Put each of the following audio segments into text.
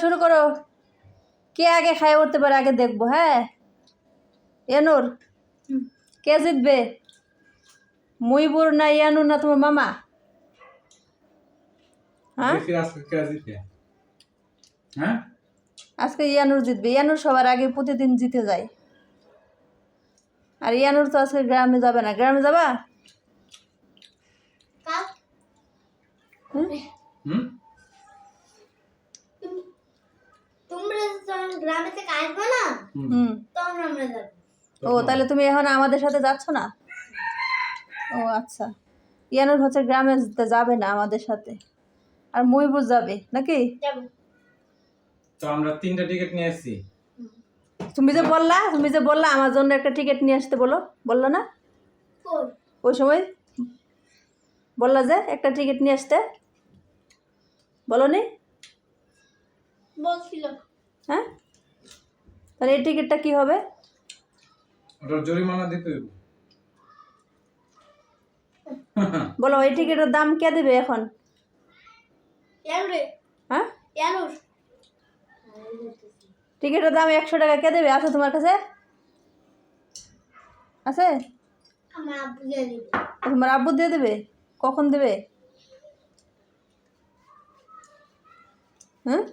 শুরু করো। কে আগে খায় উঠতে পারে আগে দেখবো। হ্যাঁ ইয়ানুর, কে জিতবে? মুইবুর না ইয়ানুর না তোমার মামা? হ্যাঁ আজকে ইয়ানুর জিতবে। ইয়ানুর সবার আগে প্রতিদিন জিতে যায়। আর ইয়ানুর তো আজকে গ্রামে যাবে না। গ্রামে যাবা? ও তাহলে তুমি এখন আমাদের সাথে যাচ্ছ না? ও আচ্ছা, ইয়ানুর হচ্ছে গ্রামে যাবে না আমাদের সাথে, আর মুইবুর যাবে নাকি? তো আমরা 3টা টিকিট নিয়ে আসছি। তুমি যে বললা আমার জন্য একটা টিকিট নিয়ে আসতে, বললো না ওই সময়? বললা যে একটা টিকিট নিয়ে আসতে, বলনি? বলছিল। হ্যাঁ, তাহলে এই টিকিটটা কি হবে? ওটা জরিমানা দিতে হবে। বলো এই টিকিটের দাম কে দেবে এখন? হ্যাঁ, টিকিটের দাম 100 টাকা কে দেবে? আছে তোমার কাছে? আছে? তোমার আব্বু দিয়ে দেবে? কখন দেবে? হ্যাঁ,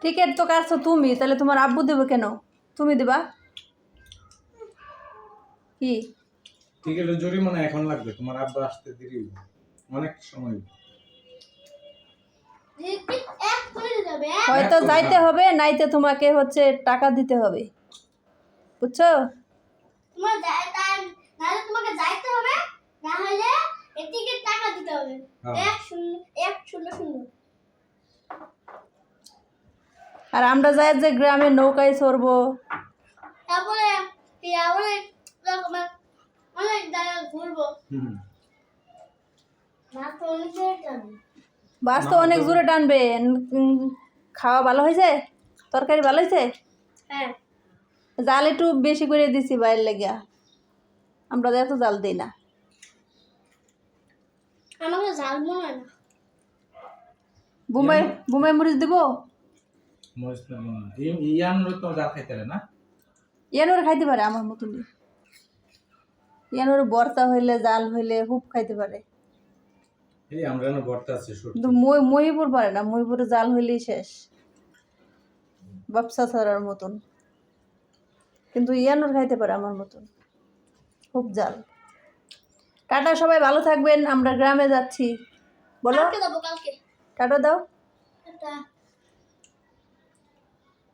টিকিট তো কাটছো তুমি, তাহলে তোমার আব্বু দেবে কেন? তুমি দিবা কি? টিকিটের জরিমানা এখন লাগবে, তোমার আব্বা আসতে দেরি হবে, অনেক সময়। হয়তো যাইতে হবে, নাইতে তোমাকে হচ্ছে টাকা দিতে হবে, বুঝছো? তোমাকে যাইতে হবে, না হলে এই টিকিট টাকা দিতে হবে। 100। আর আমরা যাই যে গ্রামে নৌকায় চড়বো, তারপরে অনেক জায়গা ঘুরবো। বাস তো অনেক জোরে টানবে। খাওয়া ভালো হয়েছে? তরকারি ভালো হয়েছে? হ্যাঁ, জাল একটু বেশি করে দিছি বাইরের লেগিয়া, আমরা এত জাল দিই না। আমাকে জাল মনে হয় না। বুমাই মরিচ দেবো? ইয়ানুর তো জাল খাইতে না? ইয়ানুর খাইতে পারে আমার মতন। ইয়ানুর বর্তা হইলে জাল হইলে খুব খাইতে পারে। এই আমরা না বর্তা আছে শুট। কিন্তু মহিপুর পারে না, মহিপুরে জাল হইলেই শেষ, ব্যবসা ছাড়ার মতন। কিন্তু ইয়ানুর খাইতে পারে আমার মতন, খুব জাল। টাটা, সবাই ভালো থাকবেন, আমরা গ্রামে যাচ্ছি। বলো কালকে। টাটা দাও। টাটা।